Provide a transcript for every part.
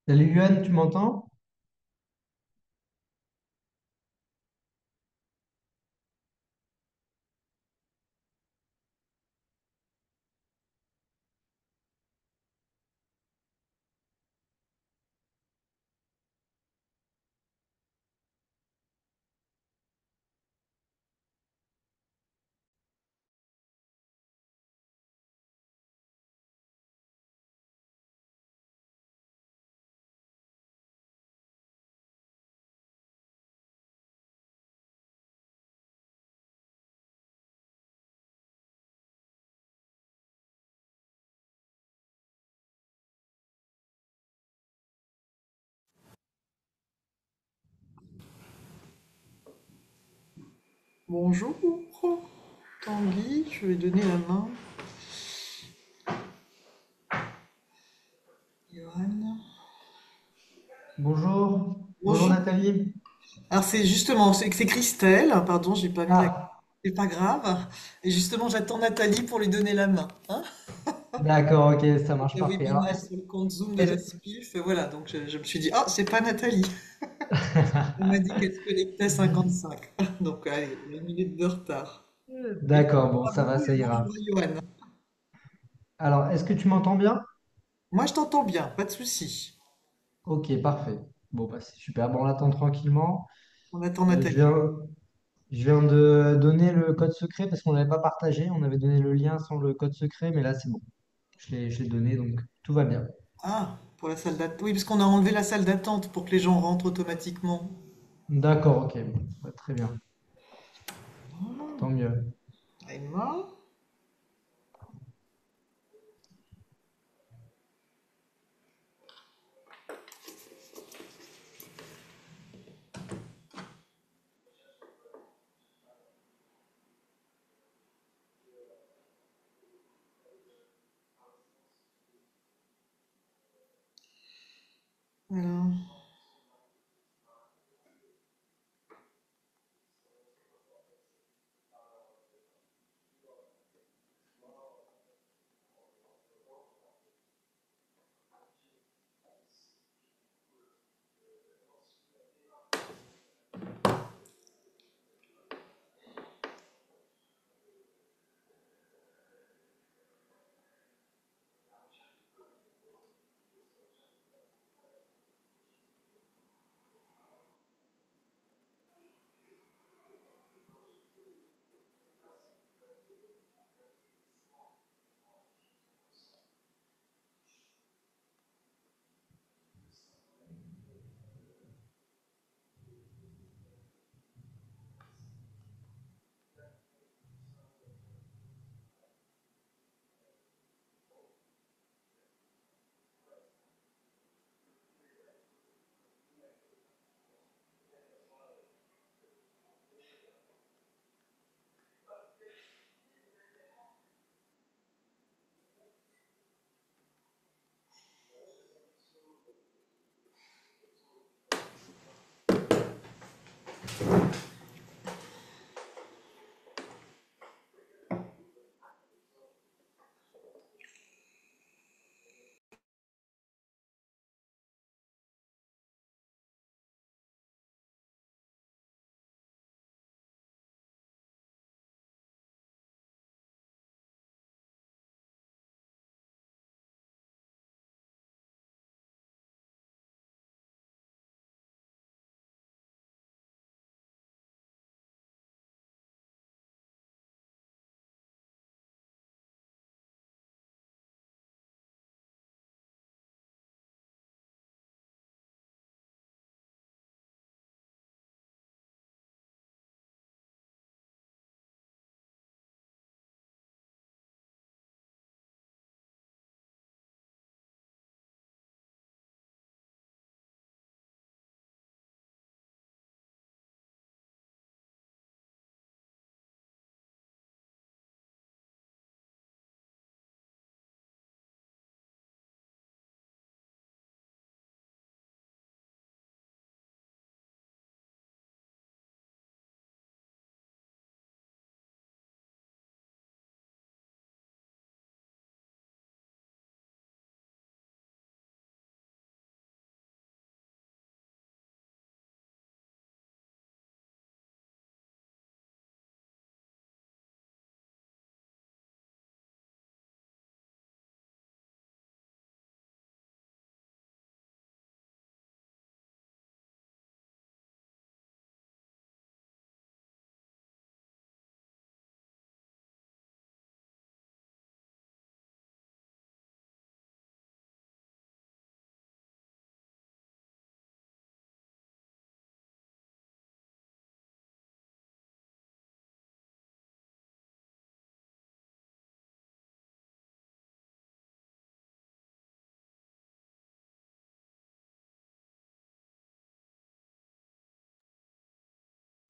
Salut Yuan, tu m'entends? Bonjour, Tanguy, je vais donner la main. Johan. Bonjour. Bonjour Bonjour. Nathalie. Alors c'est justement, c'est que c'est Christelle, pardon, j'ai pas mis la... Ah, C'est pas grave. Et justement, j'attends Nathalie pour lui donner la main. Hein. d'accord, ok, ça marche Le parfait. Alors, webinaire sur le compte Zoom de la est-ce- SPILF, et voilà, donc je me suis dit, ah, c'est pas Nathalie. Elle m'a dit qu'elle se connectait à 55. Donc allez, une minute de retard. Et D'accord, bon, à ça va, vous, et ça bonjour ira. à Johan. Alors, est-ce que tu m'entends bien? Moi, je t'entends bien, pas de souci. Ok, parfait. Bon, bah, c'est super. Bon, on attend tranquillement. On attend Euh, je viens, Nathalie. je viens de donner le code secret parce qu'on ne l'avait pas partagé. On avait donné le lien sans le code secret, mais là, c'est bon. Je l'ai donné, donc tout va bien. Ah, pour la salle d'attente. Oui, parce qu'on a enlevé la salle d'attente pour que les gens rentrent automatiquement. D'accord, ok, bon, bah, très bien. Tant mieux. Emma. Alors,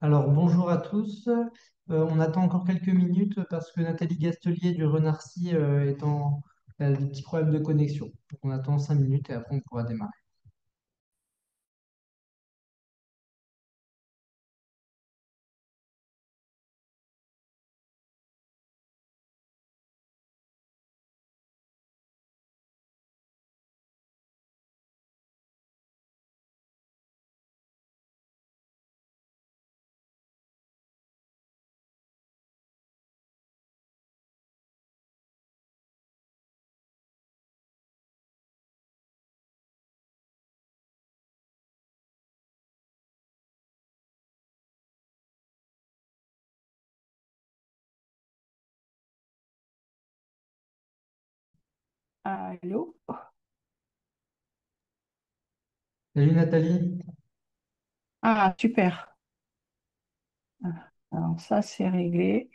Alors, bonjour à tous. On attend encore quelques minutes parce que Nathalie Gastelier du Renarcy a des petits problèmes de connexion. Donc, on attend 5 minutes et après on pourra démarrer. Allô? Salut Nathalie, Ah, super. Alors ça, c'est réglé.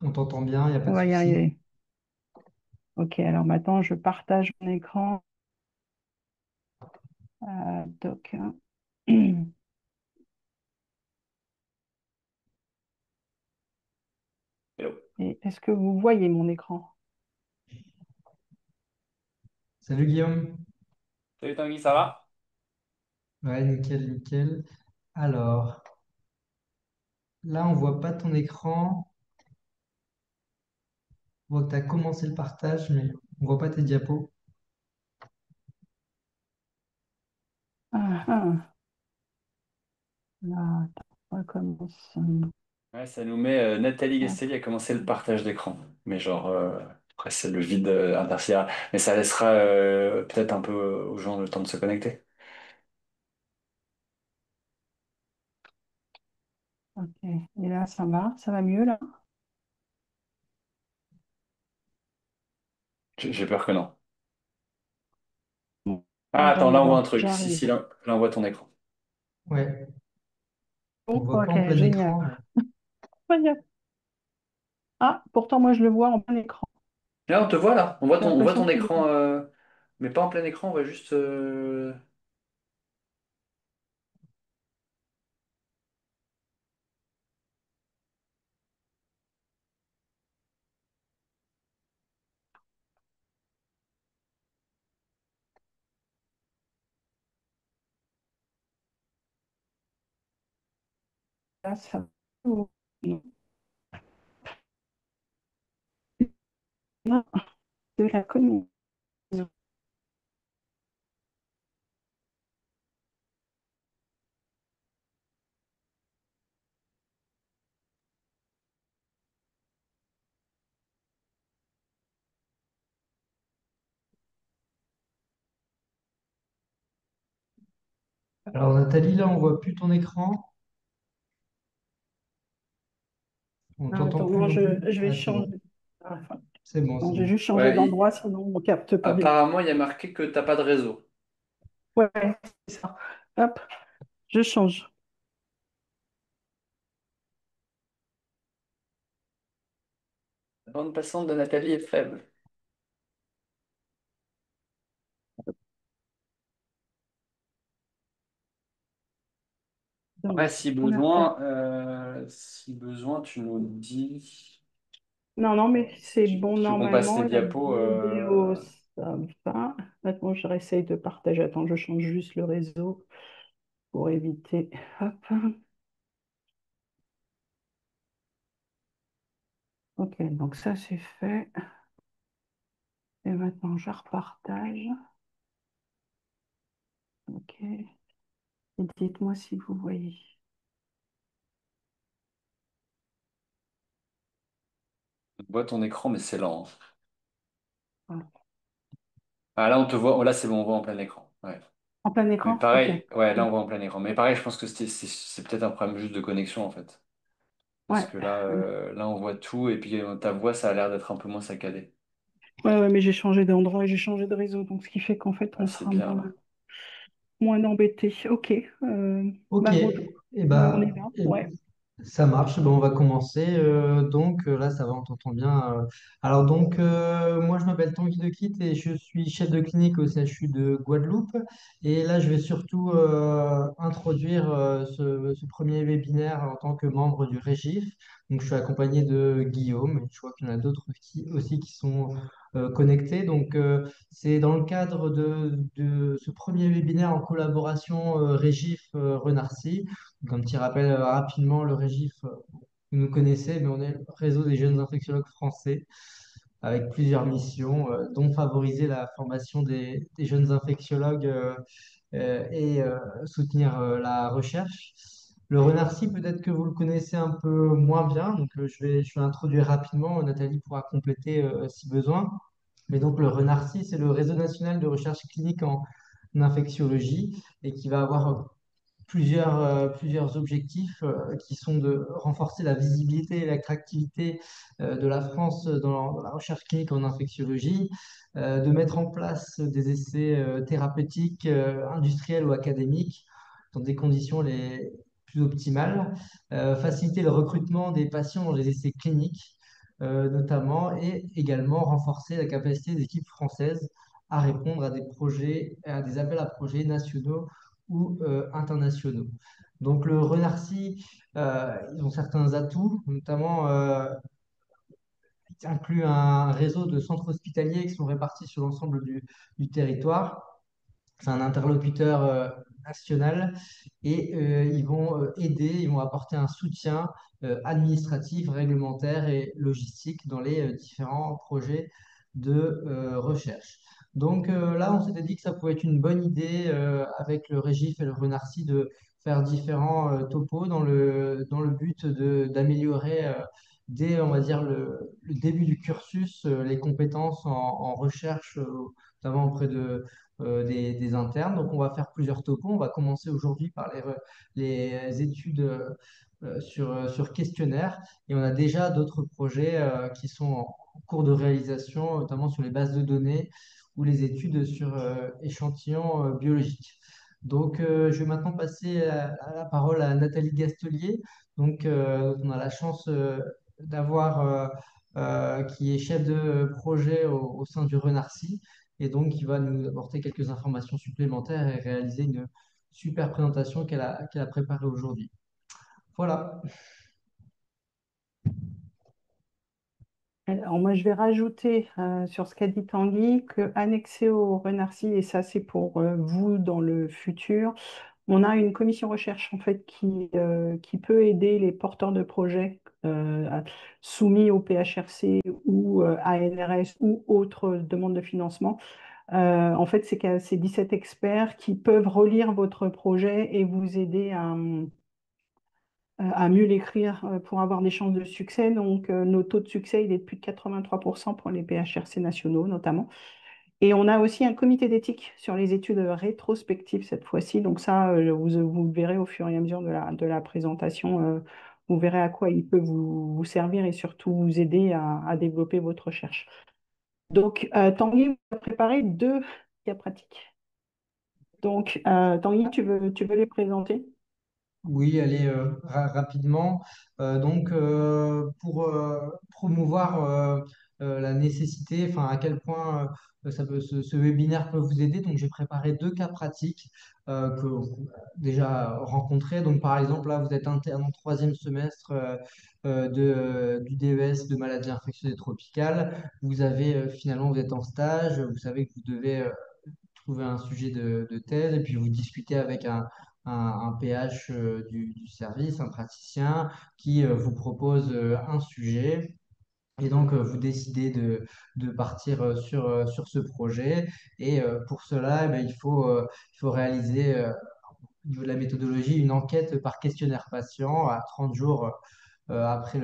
on t'entend bien, il n'y a pas On de va y souci. arriver. Ok, alors maintenant, je partage mon écran. Doc. Et est-ce que vous voyez mon écran? Salut Guillaume. Salut Tanguy, ça va? Ouais, nickel, nickel. Alors, là, on voit pas ton écran. On voit que tu as commencé le partage, mais on voit pas tes diapos. Ah, ah. Là, attends, on recommence. Ouais, ça nous met Nathalie Hop. Gastelli a commencé le partage d'écran. Mais genre, après c'est le vide intersidéral. Mais ça laissera peut-être un peu aux gens le temps de se connecter. Ok. Et là, ça va mieux là? J'ai peur que non. Bon, Ah attends, attendez là on voit un voir, truc. Si, j'arrive. si, là on voit ton écran. Ouais, on Bon, voit pas ok, en plein génial. écran, mais Génial. Ah, pourtant, moi, je le vois en plein écran. Là on te voit là. J'ai On voit l'impression ton qu'il est. écran, mais pas en plein écran, on voit juste. Là, ça. Non. Non, de la commune. alors Nathalie, là, on voit plus ton écran. On Ah, t'entend attends, plus non, non plus. je vais Ah, c'est changer. bon. Ah, enfin, C'est bon, non, c'est j'ai bon. juste changé Ouais, d'endroit, sinon on capte pas bien. apparemment il y a marqué que t'as pas de réseau. Ouais, c'est ça. Hop, je change. La bande passante de Nathalie est faible. Donc, Ouais, première fois. si besoin, tu nous dis. Non, non, mais c'est bon Tu veux qu'on passe normalement. les La diapos vidéo, ça va. Maintenant, je réessaye de partager. Attends, je change juste le réseau pour éviter. Hop. Ok, donc ça, c'est fait. Et maintenant, je repartage. Ok. Et dites-moi si vous voyez. on voit ton écran, mais c'est lent, hein. Voilà. Ah, là, on te voit. Oh, là, c'est bon, on voit en plein écran. Ouais. En plein Mais écran? Ok. pareil, ouais, là, on voit en plein écran. Mais pareil, je pense que c'est peut-être un problème juste de connexion, en fait. Parce Ouais. que là, on voit tout. Et puis, ta voix, ça a l'air d'être un peu moins saccadé. Ouais, ouais, mais j'ai changé d'endroit et j'ai changé de réseau, donc ce qui fait qu'en fait, Ah, on c'est sera bien, moins, là. moins embêté. Ok, Ok, bah bonjour. et Bah, on y bah, va. et, Ouais. Ça marche, bon, on va commencer. Là, ça va, on t'entend bien. Moi, je m'appelle Tanguy Dequitte et je suis chef de clinique au CHU de Guadeloupe. Et là, je vais surtout introduire ce premier webinaire en tant que membre du Régif. Donc, je suis accompagné de Guillaume et je vois qu'il y en a d'autres aussi qui sont connectés. C'est dans le cadre de ce premier webinaire en collaboration Régif-Renarcy. Donc, un petit rappel rapidement, le Régif, vous nous connaissez, mais on est le réseau des jeunes infectiologues français avec plusieurs missions, dont favoriser la formation des jeunes infectiologues soutenir la recherche. Le Renarcy, peut-être que vous le connaissez un peu moins bien, je vais introduire rapidement, Nathalie pourra compléter si besoin. Mais donc le Renarcy, c'est le réseau national de recherche clinique en infectiologie et qui va avoir plusieurs objectifs qui sont de renforcer la visibilité et l'attractivité de la France dans la recherche clinique en infectiologie, de mettre en place des essais thérapeutiques, industriels ou académiques dans des conditions les plus optimales, faciliter le recrutement des patients dans les essais cliniques notamment, et également renforcer la capacité des équipes françaises à répondre à des projets, à des appels à projets nationaux ou internationaux. Donc le Renarcy, ils ont certains atouts, notamment qui inclut un réseau de centres hospitaliers qui sont répartis sur l'ensemble du territoire. C'est un interlocuteur national et ils vont aider, ils vont apporter un soutien administratif, réglementaire et logistique dans les différents projets de recherche. Là, on s'était dit que ça pouvait être une bonne idée avec le Régif et le Renarcy de faire différents topos dans le but d'améliorer dès, on va dire, le début du cursus les compétences en recherche, notamment auprès des internes. Donc, on va faire plusieurs topos. On va commencer aujourd'hui par les études sur questionnaire. Et on a déjà d'autres projets qui sont en cours de réalisation, notamment sur les bases de données ou les études sur échantillons biologiques. Je vais maintenant passer à la parole à Nathalie Gastelier. On a la chance d'avoir qui est chef de projet au sein du Renarcy et donc qui va nous apporter quelques informations supplémentaires et réaliser une super présentation qu'elle a préparée aujourd'hui. Voilà. Alors, moi, je vais rajouter sur ce qu'a dit Tanguy que annexé au Renarcy, et ça, c'est pour vous dans le futur, on a une commission recherche en fait qui peut aider les porteurs de projets soumis au PHRC ou ANRS ou autres demandes de financement. En fait, c'est 17 experts qui peuvent relire votre projet et vous aider à mieux l'écrire pour avoir des chances de succès. Donc, nos taux de succès, il est de plus de 83% pour les PHRC nationaux notamment. Et on a aussi un comité d'éthique sur les études rétrospectives cette fois-ci. Donc ça, vous le verrez au fur et à mesure de la présentation. Vous verrez à quoi il peut vous servir et surtout vous aider à développer votre recherche. Donc, Tanguy vous a préparé deux cas pratiques. Donc, Tanguy, tu veux les présenter? Oui, allez, rapidement. Pour promouvoir la nécessité, enfin à quel point ce webinaire peut vous aider, donc j'ai préparé deux cas pratiques que vous avez déjà rencontrés. Donc par exemple, là, vous êtes interne en troisième semestre du DES de maladies infectieuses et tropicales. Finalement, vous êtes en stage, vous savez que vous devez trouver un sujet de thèse et puis vous discutez avec un PH du service, un praticien qui vous propose un sujet. Et vous décidez de partir sur ce projet. Pour cela, eh ben, il faut réaliser, au niveau de la méthodologie, une enquête par questionnaire patient à 30 jours après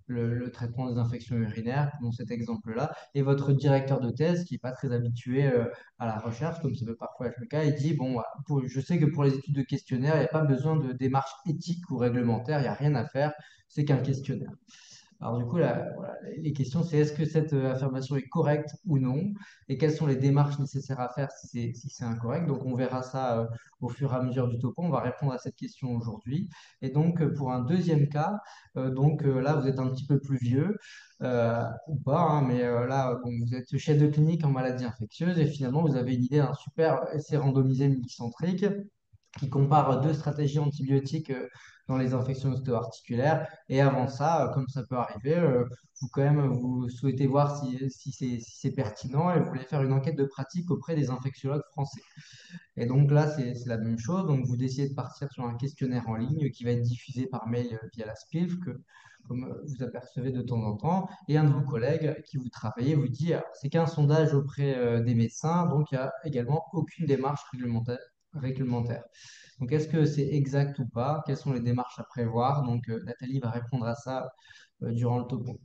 le traitement des infections urinaires, dans cet exemple-là, et votre directeur de thèse, qui n'est pas très habitué à la recherche, comme ça peut parfois être le cas, il dit, bon, voilà, je sais que pour les études de questionnaire, il n'y a pas besoin de démarche éthique ou réglementaire, il n'y a rien à faire, c'est qu'un questionnaire. Alors du coup, voilà, les questions, c'est est-ce que cette affirmation est correcte ou non, et quelles sont les démarches nécessaires à faire si c'est incorrect. Donc on verra ça au fur et à mesure du topo. On va répondre à cette question aujourd'hui. Et donc pour un deuxième cas, là vous êtes un petit peu plus vieux ou pas, hein, mais là bon, vous êtes chef de clinique en maladie infectieuse et finalement vous avez une idée d'un super essai randomisé multicentrique qui compare deux stratégies antibiotiques dans les infections ostéo-articulaires. Et avant ça, comme ça peut arriver, vous quand même vous souhaitez voir si c'est pertinent et vous voulez faire une enquête de pratique auprès des infectiologues français. Et donc là, c'est la même chose. Donc vous décidez de partir sur un questionnaire en ligne qui va être diffusé par mail via la SPILF, comme vous apercevez de temps en temps. Et un de vos collègues qui vous travaillez vous dit, alors, c'est qu'un sondage auprès des médecins, donc il n'y a également aucune démarche réglementaire. Donc est-ce que c'est exact ou pas? Quelles sont les démarches à prévoir? Donc Nathalie va répondre à ça durant le topo.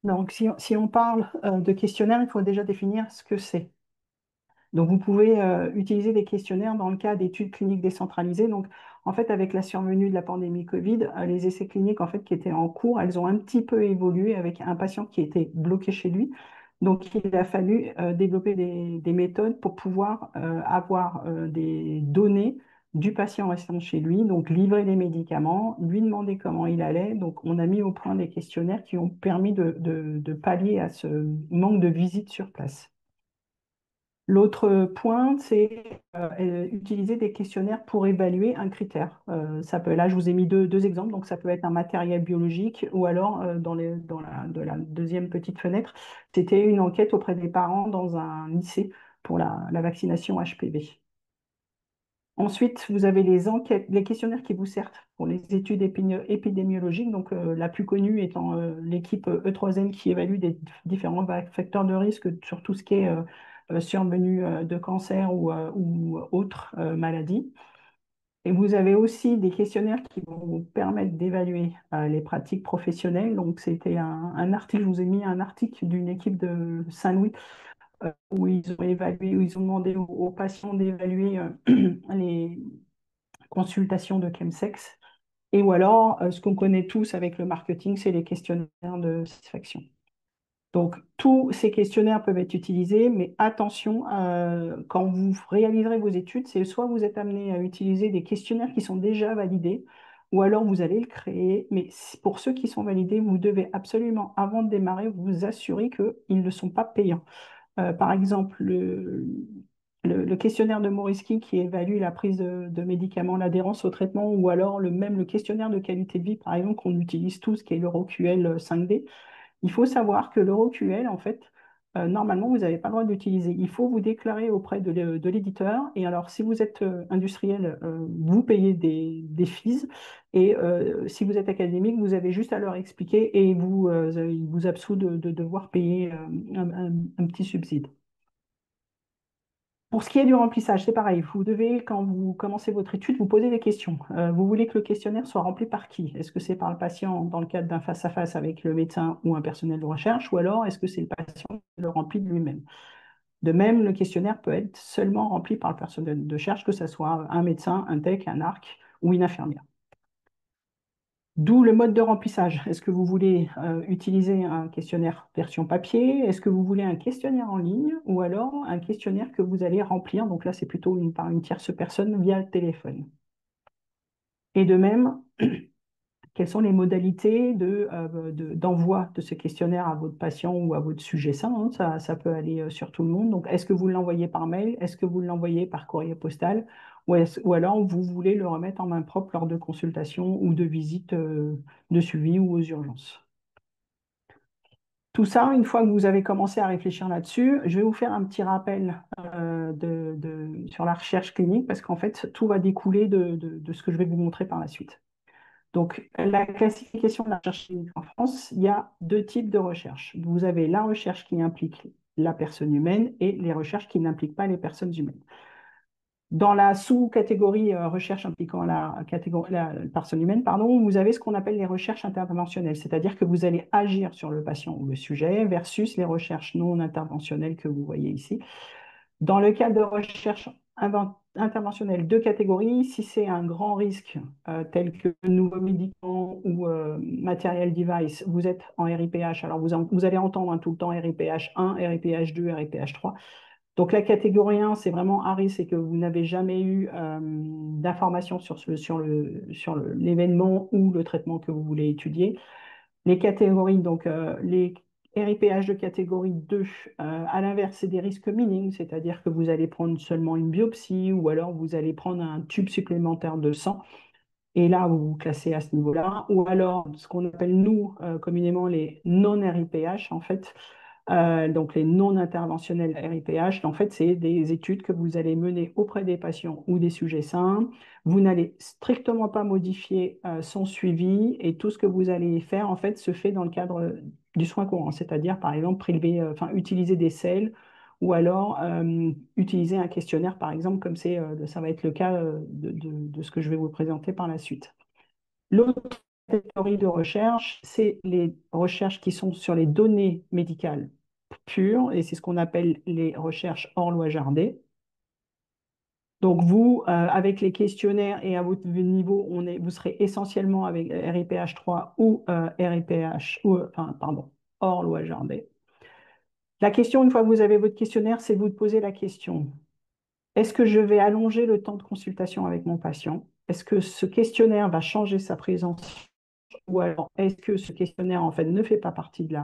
Donc, si on parle de questionnaire, il faut déjà définir ce que c'est. Donc, vous pouvez utiliser des questionnaires dans le cas d'études cliniques décentralisées. Donc, en fait, avec la survenue de la pandémie Covid, les essais cliniques en fait, qui étaient en cours, elles ont un petit peu évolué avec un patient qui était bloqué chez lui. Donc, il a fallu développer des méthodes pour pouvoir avoir des données du patient restant chez lui, donc livrer les médicaments, lui demander comment il allait. Donc, on a mis au point des questionnaires qui ont permis de pallier à ce manque de visite sur place. L'autre point, c'est utiliser des questionnaires pour évaluer un critère. Là, je vous ai mis deux exemples. Donc, ça peut être un matériel biologique ou alors, dans la deuxième petite fenêtre, c'était une enquête auprès des parents dans un lycée pour la vaccination HPV. Ensuite, vous avez les questionnaires qui vous servent pour les études épidémiologiques. Donc, la plus connue étant l'équipe E3N qui évalue des différents facteurs de risque sur tout ce qui est survenue de cancer ou autres maladies. Et vous avez aussi des questionnaires qui vont vous permettre d'évaluer les pratiques professionnelles. Donc, c'était un article, je vous ai mis un article d'une équipe de Saint-Louis où ils ont évalué, où ils ont demandé aux patients d'évaluer les consultation de chemsex. Et ou alors, ce qu'on connaît tous avec le marketing, c'est les questionnaires de satisfaction. Donc, tous ces questionnaires peuvent être utilisés, mais attention, quand vous réaliserez vos études, c'est soit vous êtes amené à utiliser des questionnaires qui sont déjà validés, ou alors vous allez le créer. Mais pour ceux qui sont validés, vous devez absolument, avant de démarrer, vous assurer qu'ils ne sont pas payants. Par exemple, le questionnaire de Morisky qui évalue la prise de médicaments, l'adhérence au traitement, ou alors même le questionnaire de qualité de vie, par exemple, qu'on utilise tous, qui est l'EuroQL 5D. Il faut savoir que l'EuroQL, en fait, normalement, vous n'avez pas le droit d'utiliser. Il faut vous déclarer auprès de l'éditeur. Et alors, si vous êtes industriel, vous payez des fees. Et si vous êtes académique, vous avez juste à leur expliquer et ils vous absouent de devoir payer un petit subside. Pour ce qui est du remplissage, c'est pareil. Vous devez, quand vous commencez votre étude, vous poser des questions. Vous voulez que le questionnaire soit rempli par qui? Est-ce que c'est par le patient dans le cadre d'un face-à-face avec le médecin ou un personnel de recherche, ou alors est-ce que c'est le patient qui le remplit de lui-même? De même, le questionnaire peut être seulement rempli par le personnel de recherche, que ce soit un médecin, un tech, un arc ou une infirmière. D'où le mode de remplissage. Est-ce que vous voulez utiliser un questionnaire version papier? Est-ce que vous voulez un questionnaire en ligne ou alors un questionnaire que vous allez remplir? Donc là, c'est plutôt par une tierce personne via le téléphone. Et de même, quelles sont les modalités d'envoi de ce questionnaire à votre patient ou à votre sujet sain, hein, ça peut aller sur tout le monde. Donc, est-ce que vous l'envoyez par mail? Est-ce que vous l'envoyez par courrier postal? Ou alors vous voulez le remettre en main propre lors de consultations ou de visites de suivi ou aux urgences? Tout ça, une fois que vous avez commencé à réfléchir là-dessus, je vais vous faire un petit rappel sur la recherche clinique parce qu'en fait, tout va découler de ce que je vais vous montrer par la suite. Donc, la classification de la recherche clinique en France, il y a deux types de recherche. Vous avez la recherche qui implique la personne humaine et les recherches qui n'impliquent pas les personnes humaines. Dans la sous-catégorie recherche impliquant la personne humaine, pardon, vous avez ce qu'on appelle les recherches interventionnelles, c'est-à-dire que vous allez agir sur le patient ou le sujet versus les recherches non interventionnelles que vous voyez ici. Dans le cas de recherche interventionnel de catégorie. Si c'est un grand risque tel que nouveaux médicaments ou matériel device, vous êtes en RIPH. Alors vous allez entendre tout le temps RIPH 1, RIPH 2, RIPH 3. Donc la catégorie 1, c'est vraiment à risque, c'est que vous n'avez jamais eu d'informations sur l'événement ou le traitement que vous voulez étudier. Les catégories, donc les RIPH de catégorie 2, à l'inverse, c'est des risques minimes, c'est-à-dire que vous allez prendre seulement une biopsie ou alors vous allez prendre un tube supplémentaire de sang. Et là, vous vous classez à ce niveau-là. Ou alors, ce qu'on appelle, nous, communément, les non-RIPH, en fait, donc les non-interventionnels RIPH, en fait, c'est des études que vous allez mener auprès des patients ou des sujets sains. Vous n'allez strictement pas modifier son suivi et tout ce que vous allez faire, en fait, se fait dans le cadre du soin courant, c'est-à-dire, par exemple, prélever, enfin, utiliser des selles ou alors utiliser un questionnaire, par exemple, comme ça va être le cas de ce que je vais vous présenter par la suite. L'autre catégorie de recherche, c'est les recherches qui sont sur les données médicales pures, et c'est ce qu'on appelle les recherches hors loi Jardé. Donc vous, avec les questionnaires et à votre niveau, vous serez essentiellement avec RIPH 3 ou RIPH, enfin, pardon, hors loi Jardé. La question, une fois que vous avez votre questionnaire, c'est vous de poser la question. Est-ce que je vais allonger le temps de consultation avec mon patient? Est-ce que ce questionnaire va changer sa présence? Ou alors, est-ce que ce questionnaire, en fait, ne fait pas partie de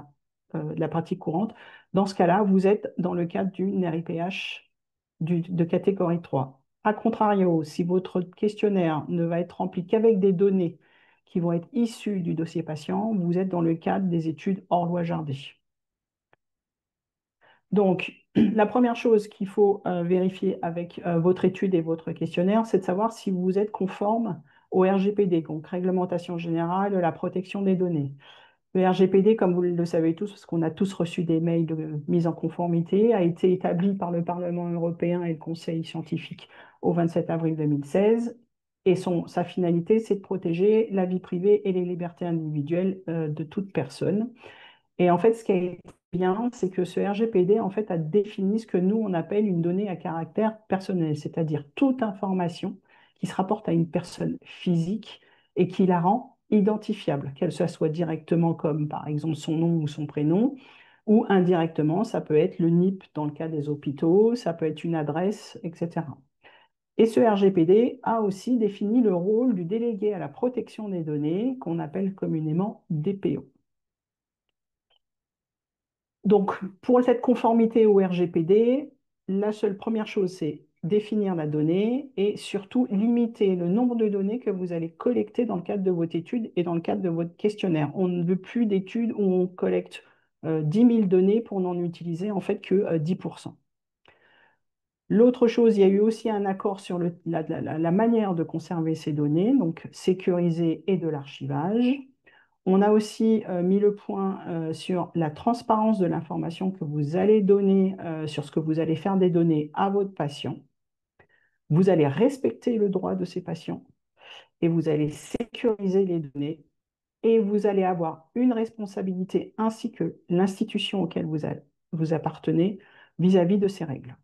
la pratique courante? Dans ce cas-là, vous êtes dans le cadre d'une RIPH de catégorie 3. A contrario, si votre questionnaire ne va être rempli qu'avec des données qui vont être issues du dossier patient, vous êtes dans le cadre des études hors loi Jardé. Donc, la première chose qu'il faut vérifier avec votre étude et votre questionnaire, c'est de savoir si vous êtes conforme au RGPD, donc Réglementation générale de la protection des données. Le RGPD, comme vous le savez tous, parce qu'on a tous reçu des mails de mise en conformité, a été établi par le Parlement européen et le Conseil scientifique au 27 avril 2016. Et sa finalité, c'est de protéger la vie privée et les libertés individuelles de toute personne. Et en fait, ce qui est bien, c'est que ce RGPD en fait, a défini ce que nous, on appelle une donnée à caractère personnel, c'est-à-dire toute information qui se rapporte à une personne physique et qui la rend identifiable, qu'elle soit directement comme par exemple son nom ou son prénom, ou indirectement, ça peut être le NIP dans le cas des hôpitaux, ça peut être une adresse, etc. Et ce RGPD a aussi défini le rôle du délégué à la protection des données, qu'on appelle communément DPO. Donc, pour cette conformité au RGPD, la seule première chose, c'est définir la donnée et surtout limiter le nombre de données que vous allez collecter dans le cadre de votre étude et dans le cadre de votre questionnaire. On ne veut plus d'études où on collecte 10 000 données pour n'en utiliser en fait que 10%. L'autre chose, il y a eu aussi un accord sur la manière de conserver ces données, donc sécuriser et de l'archivage. On a aussi mis le point sur la transparence de l'information que vous allez donner sur ce que vous allez faire des données à votre patient. Vous allez respecter le droit de ces patients et vous allez sécuriser les données et vous allez avoir une responsabilité ainsi que l'institution auquel vous appartenez vis-à-vis de ces règles.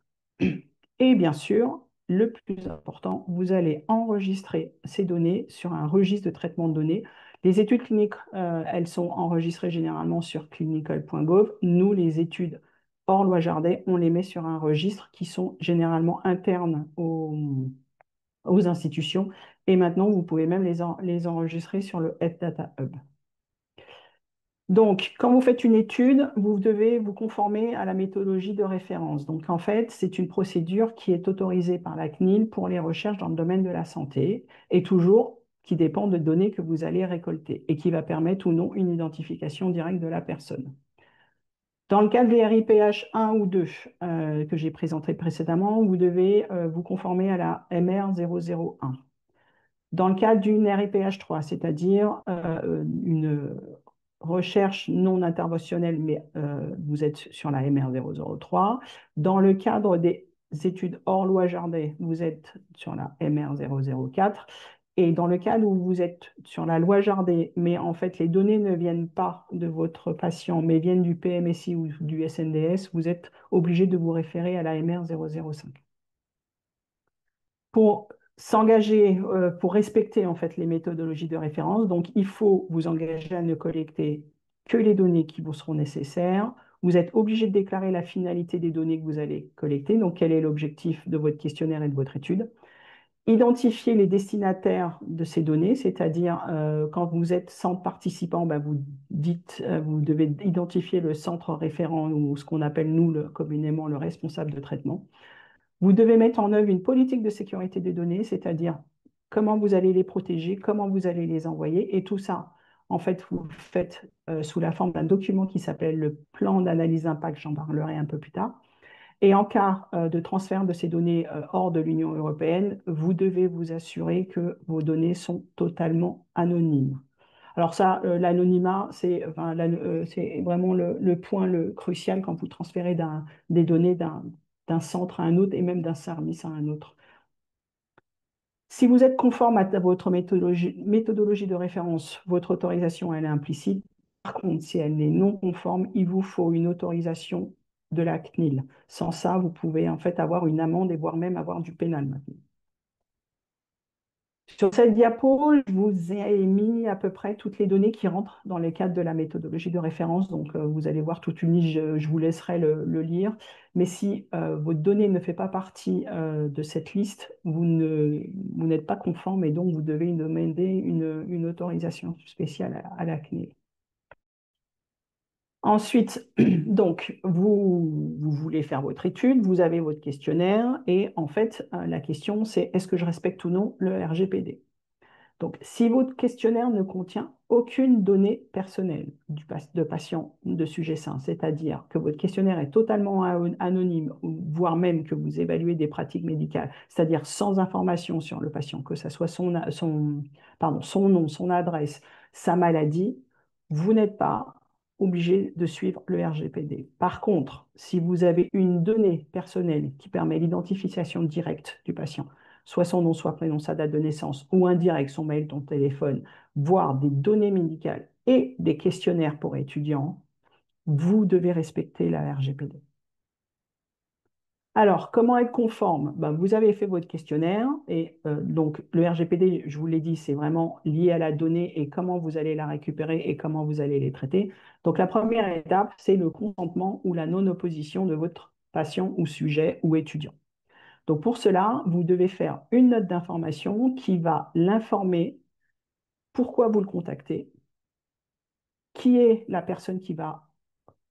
Et bien sûr, le plus important, vous allez enregistrer ces données sur un registre de traitement de données. Les études cliniques, elles sont enregistrées généralement sur clinical.gov. Nous, les études hors loi Jardé, on les met sur un registre qui sont généralement internes aux institutions. Et maintenant, vous pouvez même les enregistrer sur le Health Data Hub. Donc, quand vous faites une étude, vous devez vous conformer à la méthodologie de référence. Donc, en fait, c'est une procédure qui est autorisée par la CNIL pour les recherches dans le domaine de la santé et toujours qui dépend de données que vous allez récolter et qui va permettre ou non une identification directe de la personne. Dans le cas des RIPH 1 ou 2 que j'ai présenté précédemment, vous devez vous conformer à la MR 001. Dans le cas d'une RIPH 3, c'est-à-dire une recherche non interventionnelle, mais vous êtes sur la MR 003. Dans le cadre des études hors loi Jardé, vous êtes sur la MR 004. Et dans le cas où vous êtes sur la loi Jardé, mais en fait les données ne viennent pas de votre patient, mais viennent du PMSI ou du SNDS, vous êtes obligé de vous référer à la MR 005. pour s'engager, pour respecter en fait les méthodologies de référence, donc il faut vous engager à ne collecter que les données qui vous seront nécessaires. Vous êtes obligé de déclarer la finalité des données que vous allez collecter, donc quel est l'objectif de votre questionnaire et de votre étude. Identifier les destinataires de ces données, c'est-à-dire quand vous êtes centre participant, ben, vous devez identifier le centre référent ou ce qu'on appelle nous communément le responsable de traitement. Vous devez mettre en œuvre une politique de sécurité des données, c'est-à-dire comment vous allez les protéger, comment vous allez les envoyer. Et tout ça, en fait, vous le faites sous la forme d'un document qui s'appelle le plan d'analyse d'impact, j'en parlerai un peu plus tard. Et en cas de transfert de ces données hors de l'Union européenne, vous devez vous assurer que vos données sont totalement anonymes. Alors ça, l'anonymat, c'est vraiment le point crucial quand vous transférez des données d'un centre à un autre et même d'un service à un autre. Si vous êtes conforme à votre méthodologie de référence, votre autorisation, elle est implicite. Par contre, si elle est non conforme, il vous faut une autorisation de la CNIL. Sans ça, vous pouvez en fait avoir une amende et voire même avoir du pénal maintenant. Sur cette diapo, je vous ai mis à peu près toutes les données qui rentrent dans les cadres de la méthodologie de référence. Donc, vous allez voir toute une liste, je vous laisserai le lire. Mais si votre donnée ne fait pas partie de cette liste, vous n'êtes pas conforme et donc vous devez demander une autorisation spéciale à la CNIL. Ensuite, donc, vous voulez faire votre étude, vous avez votre questionnaire et en fait, la question c'est est-ce que je respecte ou non le RGPD? Donc, si votre questionnaire ne contient aucune donnée personnelle de patient de sujet sain, c'est-à-dire que votre questionnaire est totalement anonyme, voire même que vous évaluez des pratiques médicales, c'est-à-dire sans information sur le patient, que ce soit son nom, son adresse, sa maladie, vous n'êtes pas obligé de suivre le RGPD. Par contre, si vous avez une donnée personnelle qui permet l'identification directe du patient, soit son nom, soit prénom, sa date de naissance, ou indirect, son mail, ton téléphone, voire des données médicales et des questionnaires pour étudiants, vous devez respecter la RGPD. Alors, comment être conforme? Ben, vous avez fait votre questionnaire et donc le RGPD, je vous l'ai dit, c'est vraiment lié à la donnée et comment vous allez la récupérer et comment vous allez les traiter. Donc, la première étape, c'est le consentement ou la non-opposition de votre patient ou sujet ou étudiant. Donc pour cela, vous devez faire une note d'information qui va l'informer pourquoi vous le contactez, qui est la personne qui va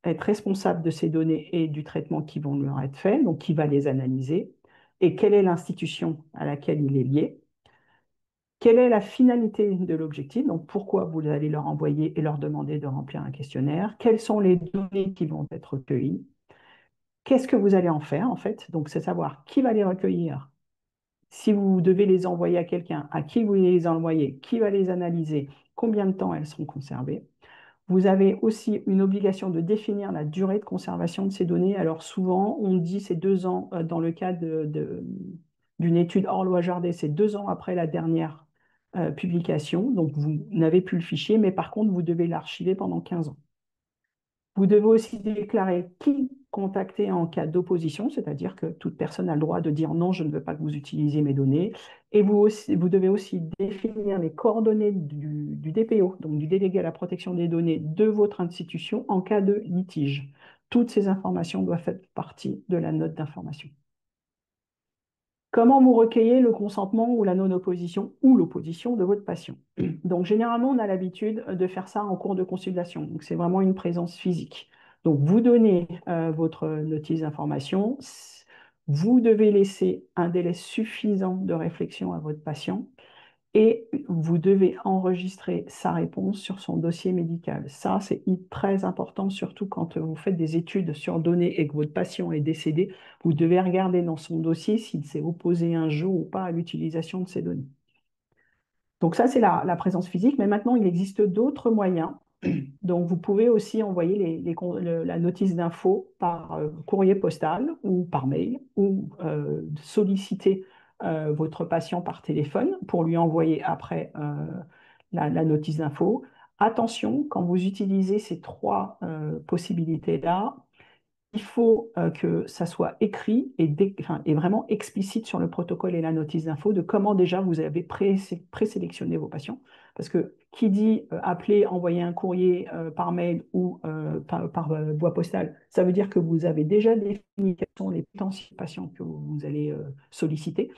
être responsable de ces données et du traitement qui vont leur être faits, donc qui va les analyser, et quelle est l'institution à laquelle il est lié, quelle est la finalité de l'objectif, donc pourquoi vous allez leur envoyer et leur demander de remplir un questionnaire, quelles sont les données qui vont être recueillies, qu'est-ce que vous allez en faire en fait, donc c'est savoir qui va les recueillir. Si vous devez les envoyer à quelqu'un, à qui vous les envoyez, qui va les analyser, combien de temps elles seront conservées. Vous avez aussi une obligation de définir la durée de conservation de ces données. Alors souvent, on dit c'est 2 ans dans le cas d'une étude hors loi Jardé, c'est 2 ans après la dernière publication. Donc vous n'avez plus le fichier, mais par contre, vous devez l'archiver pendant 15 ans. Vous devez aussi déclarer qui contacter en cas d'opposition, c'est-à-dire que toute personne a le droit de dire non, je ne veux pas que vous utilisiez mes données. Et vous devez aussi définir les coordonnées du DPO, donc du délégué à la protection des données de votre institution en cas de litige. Toutes ces informations doivent faire partie de la note d'information. Comment vous recueillez le consentement ou la non-opposition ou l'opposition de votre patient? Donc, généralement, on a l'habitude de faire ça en cours de consultation. Donc, c'est vraiment une présence physique. Donc, vous donnez votre notice d'information. Vous devez laisser un délai suffisant de réflexion à votre patient et vous devez enregistrer sa réponse sur son dossier médical. Ça, c'est très important, surtout quand vous faites des études sur données et que votre patient est décédé. Vous devez regarder dans son dossier s'il s'est opposé un jour ou pas à l'utilisation de ces données. Donc ça, c'est la présence physique, mais maintenant, il existe d'autres moyens. Donc, vous pouvez aussi envoyer la notice d'info par courrier postal ou par mail ou solliciter votre patient par téléphone pour lui envoyer après la notice d'info. Attention, quand vous utilisez ces trois possibilités-là, il faut que ça soit écrit et vraiment explicite sur le protocole et la notice d'info de comment déjà vous avez présélectionné vos patients. Parce que qui dit appeler, envoyer un courrier par mail ou par voie postale, ça veut dire que vous avez déjà défini quels sont les potentiels patients que vous allez solliciter.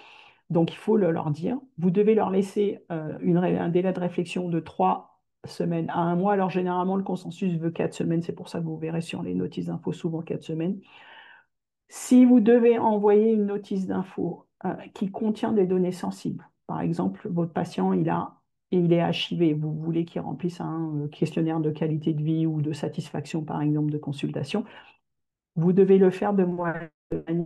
Donc, il faut leur dire. Vous devez leur laisser un délai de réflexion de 3 semaines à un mois. Alors, généralement, le consensus veut 4 semaines. C'est pour ça que vous verrez sur les notices d'info souvent 4 semaines. Si vous devez envoyer une notice d'info qui contient des données sensibles, par exemple, votre patient, il est HIV, vous voulez qu'il remplisse un questionnaire de qualité de vie ou de satisfaction, par exemple, de consultation, vous devez le faire de manière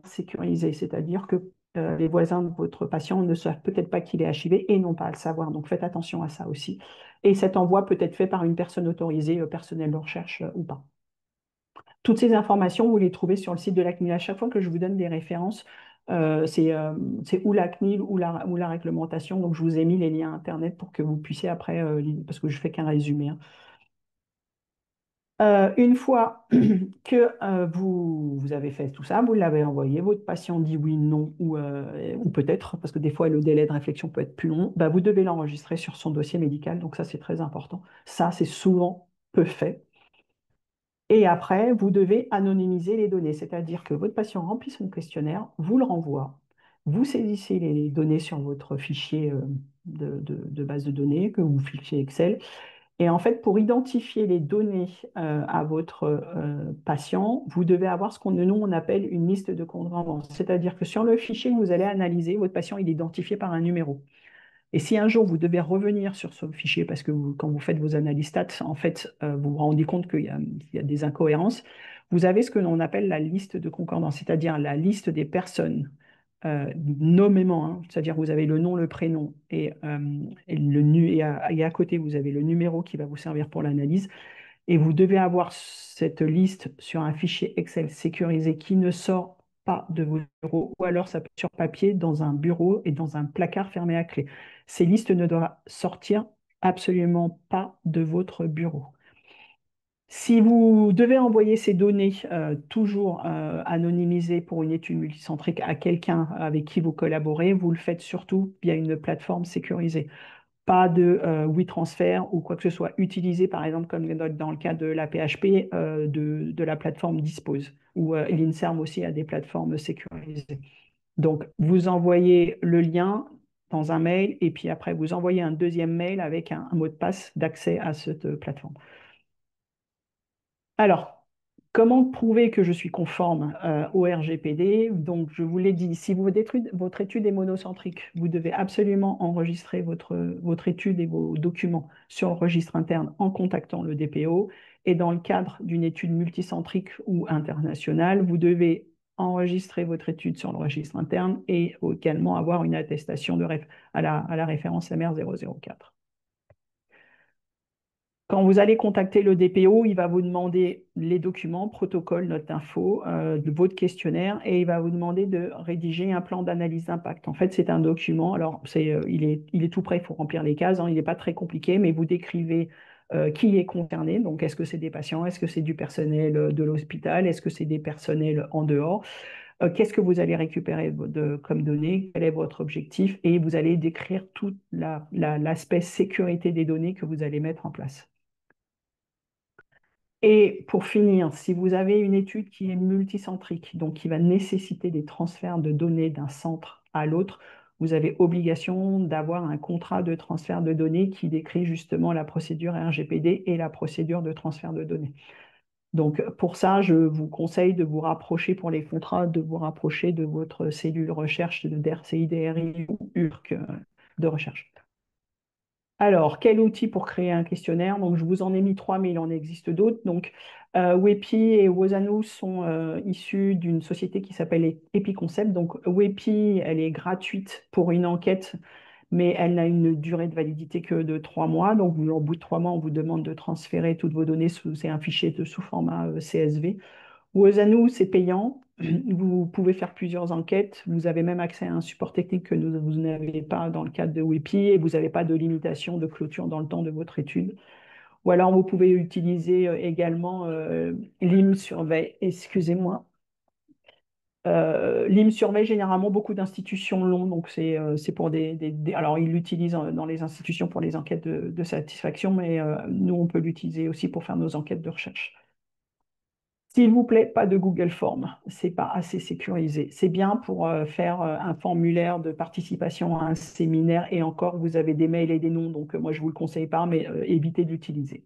sécurisée, c'est-à-dire que les voisins de votre patient ne savent peut-être pas qu'il est HIV et n'ont pas à le savoir. Donc faites attention à ça aussi. Et cet envoi peut être fait par une personne autorisée, personnel de recherche ou pas. Toutes ces informations, vous les trouvez sur le site de la CNIL. À chaque fois que je vous donne des références, c'est ou la CNIL ou la réglementation. Donc je vous ai mis les liens Internet pour que vous puissiez après, parce que je fais qu'un résumé, hein. Une fois que vous avez fait tout ça, vous l'avez envoyé, votre patient dit oui, non, ou peut-être, parce que des fois le délai de réflexion peut être plus long, bah, vous devez l'enregistrer sur son dossier médical, donc ça c'est très important. Ça c'est souvent peu fait. Et après, vous devez anonymiser les données, c'est-à-dire que votre patient remplit son questionnaire, vous le renvoie, vous saisissez les données sur votre fichier de base de données, que vous fichiez Excel, et en fait, pour identifier les données à votre patient, vous devez avoir ce qu'on nous on appelle une liste de compte rendants. C'est-à-dire que sur le fichier que vous allez analyser, votre patient il est identifié par un numéro. Et si un jour vous devez revenir sur ce fichier, parce que quand vous faites vos analyses stats, en fait, vous vous rendez compte qu'il y a des incohérences, vous avez ce que l'on appelle la liste de concordance, c'est-à-dire la liste des personnes nommément, hein, c'est-à-dire vous avez le nom, le prénom et à côté vous avez le numéro qui va vous servir pour l'analyse. Et vous devez avoir cette liste sur un fichier Excel sécurisé qui ne sort pas de vos bureaux, ou alors ça peut être sur papier dans un bureau et dans un placard fermé à clé. Ces listes ne doivent sortir absolument pas de votre bureau. Si vous devez envoyer ces données toujours anonymisées pour une étude multicentrique à quelqu'un avec qui vous collaborez, vous le faites surtout via une plateforme sécurisée. Pas de WeTransfer ou quoi que ce soit utilisé, par exemple, comme dans le cas de la PHP, de la plateforme Dispose, ou l'INSERM aussi a des plateformes sécurisées. Donc, vous envoyez le lien dans un mail et puis après, vous envoyez un deuxième mail avec un mot de passe d'accès à cette plateforme. Alors, comment prouver que je suis conforme au RGPD? Donc, je vous l'ai dit, si votre étude est monocentrique, vous devez absolument enregistrer votre étude et vos documents sur le registre interne en contactant le DPO. Et dans le cadre d'une étude multicentrique ou internationale, vous devez enregistrer votre étude sur le registre interne et également avoir une attestation à la référence MR004. Quand vous allez contacter le DPO, il va vous demander les documents, protocole, note d'info, de votre questionnaire, et il va vous demander de rédiger un plan d'analyse d'impact. En fait, c'est un document. Alors, il est tout prêt, il faut remplir les cases, hein, il n'est pas très compliqué, mais vous décrivez qui est concerné. Donc, est-ce que c'est des patients? Est-ce que c'est du personnel de l'hôpital? Est-ce que c'est des personnels en dehors? Qu'est-ce que vous allez récupérer comme données? Quel est votre objectif? Et vous allez décrire tout l'aspect sécurité des données que vous allez mettre en place. Et pour finir, si vous avez une étude qui est multicentrique, donc qui va nécessiter des transferts de données d'un centre à l'autre, vous avez obligation d'avoir un contrat de transfert de données qui décrit justement la procédure RGPD et la procédure de transfert de données. Donc pour ça, je vous conseille de vous rapprocher pour les contrats, de vous rapprocher de votre cellule recherche de DRCI, DRI ou URC de recherche. Alors, quel outil pour créer un questionnaire? Donc, je vous en ai mis trois, mais il en existe d'autres. Donc, WEPI et Wozano sont issus d'une société qui s'appelle Epiconcept. Donc, WEPI, elle est gratuite pour une enquête, mais elle n'a une durée de validité que de 3 mois. Donc, au bout de 3 mois, on vous demande de transférer toutes vos données c'est un fichier sous format CSV. Wozano, c'est payant. Vous pouvez faire plusieurs enquêtes. Vous avez même accès à un support technique que vous n'avez pas dans le cadre de WEPI et vous n'avez pas de limitation de clôture dans le temps de votre étude. Ou alors vous pouvez utiliser également l'IM Survey, excusez-moi. L'IM surveille généralement beaucoup d'institutions l'ont, donc c'est pour alors ils l'utilisent dans les institutions pour les enquêtes de satisfaction, mais nous on peut l'utiliser aussi pour faire nos enquêtes de recherche. S'il vous plaît, pas de Google Form, c'est pas assez sécurisé. C'est bien pour faire un formulaire de participation à un séminaire et encore vous avez des mails et des noms, donc moi je vous le conseille pas, mais évitez de l'utiliser.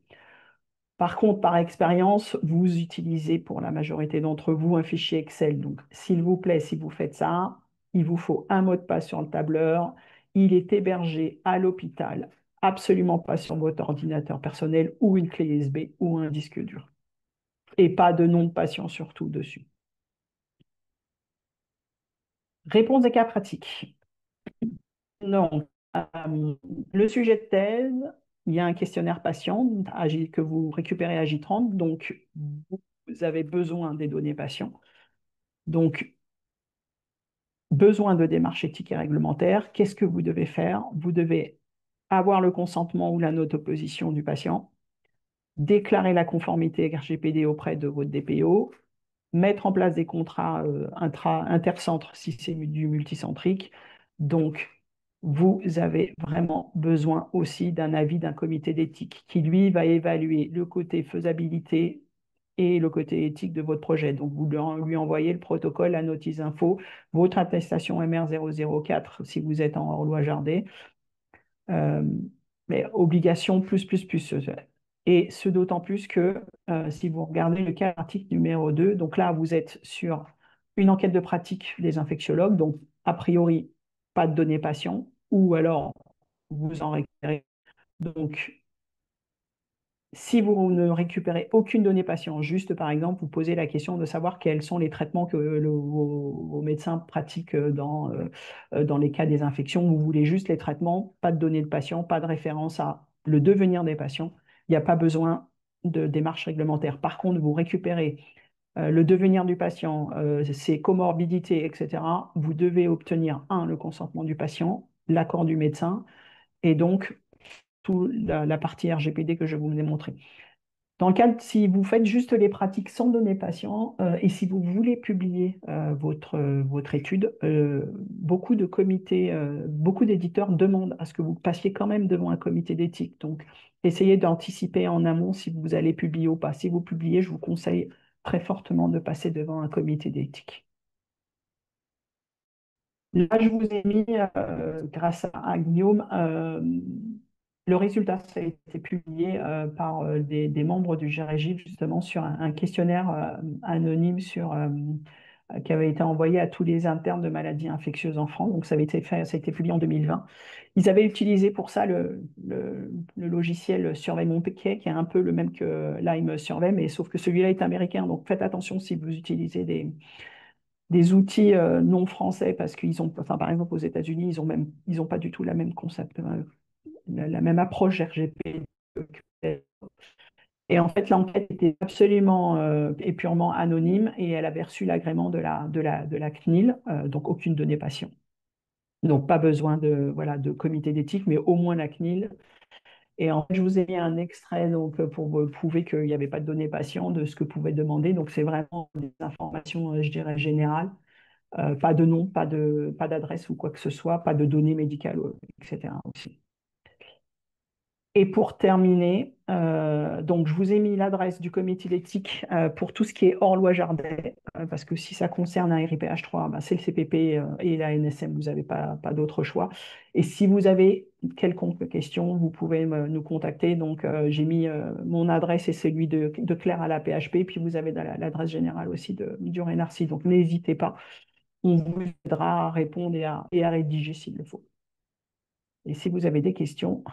Par contre, par expérience, vous utilisez pour la majorité d'entre vous un fichier Excel. Donc, s'il vous plaît, si vous faites ça, il vous faut un mot de passe sur le tableur. Il est hébergé à l'hôpital, absolument pas sur votre ordinateur personnel ou une clé USB ou un disque dur. Et pas de nom de patient surtout dessus. Réponse des cas pratiques. Non. Le sujet de thèse, il y a un questionnaire patient que vous récupérez à J30, donc vous avez besoin des données patients. Donc, besoin de démarches éthiques et réglementaires. Qu'est-ce que vous devez faire? Vous devez avoir le consentement ou la note d'opposition du patient, déclarer la conformité RGPD auprès de votre DPO, mettre en place des contrats intercentres si c'est du multicentrique. Donc, vous avez vraiment besoin aussi d'un avis d'un comité d'éthique qui, lui, va évaluer le côté faisabilité et le côté éthique de votre projet. Donc, vous lui envoyez le protocole, la notice d'info, votre attestation MR004 si vous êtes en hors-loi Jardé, euh, mais obligation plus, plus, plus. Et ce d'autant plus que si vous regardez le cas article numéro 2, donc là, vous êtes sur une enquête de pratique des infectiologues, donc a priori, pas de données patients, ou alors vous en récupérez. Donc, si vous ne récupérez aucune donnée patient, juste par exemple, vous posez la question de savoir quels sont les traitements que vos médecins pratiquent dans les cas des infections. Vous voulez juste les traitements, pas de données de patient, pas de référence à le devenir des patients. Il n'y a pas besoin de démarche réglementaire. Par contre, vous récupérez le devenir du patient, ses comorbidités, etc. Vous devez obtenir, un, le consentement du patient, l'accord du médecin, et donc toute la partie RGPD que je vous ai montrée. Dans le cas, si vous faites juste les pratiques sans données patients et si vous voulez publier votre étude, beaucoup de comités, beaucoup d'éditeurs demandent à ce que vous passiez quand même devant un comité d'éthique. Donc, essayez d'anticiper en amont si vous allez publier ou pas. Si vous publiez, je vous conseille très fortement de passer devant un comité d'éthique. Là, je vous ai mis, grâce à Guillaume, le résultat, ça a été publié par des membres du GRGIF, justement, sur un questionnaire anonyme qui avait été envoyé à tous les internes de maladies infectieuses en France. Donc, ça avait été fait, ça a été publié en 2020. Ils avaient utilisé pour ça le logiciel Survey Montpellier, qui est un peu le même que Lyme Survey, mais sauf que celui-là est américain. Donc, faites attention si vous utilisez des outils non français parce qu'ils ont, enfin, par exemple, aux États-Unis, ils ont pas du tout la même concept, la même approche RGPD. Et en fait, l'enquête était absolument et purement anonyme et elle avait reçu l'agrément de la CNIL, donc aucune donnée patient. Donc, pas besoin voilà, de comité d'éthique, mais au moins la CNIL. Et en fait, je vous ai mis un extrait donc, pour vous prouver qu'il n'y avait pas de données patients, de ce que pouvait demander. Donc, c'est vraiment des informations, je dirais, générales. Pas de nom, pas d'adresse ou quoi que ce soit, pas de données médicales, etc. aussi. Et pour terminer, donc je vous ai mis l'adresse du comité d'éthique pour tout ce qui est hors loi Jardin, parce que si ça concerne un RIPH3, ben, c'est le CPP et la NSM, vous n'avez pas d'autre choix. Et si vous avez quelconque question, vous pouvez nous contacter. Donc j'ai mis mon adresse et celui de Claire à la PHP, puis vous avez l'adresse générale aussi du RENARCI. Donc n'hésitez pas, on vous aidera à répondre et à rédiger s'il le faut. Et si vous avez des questions,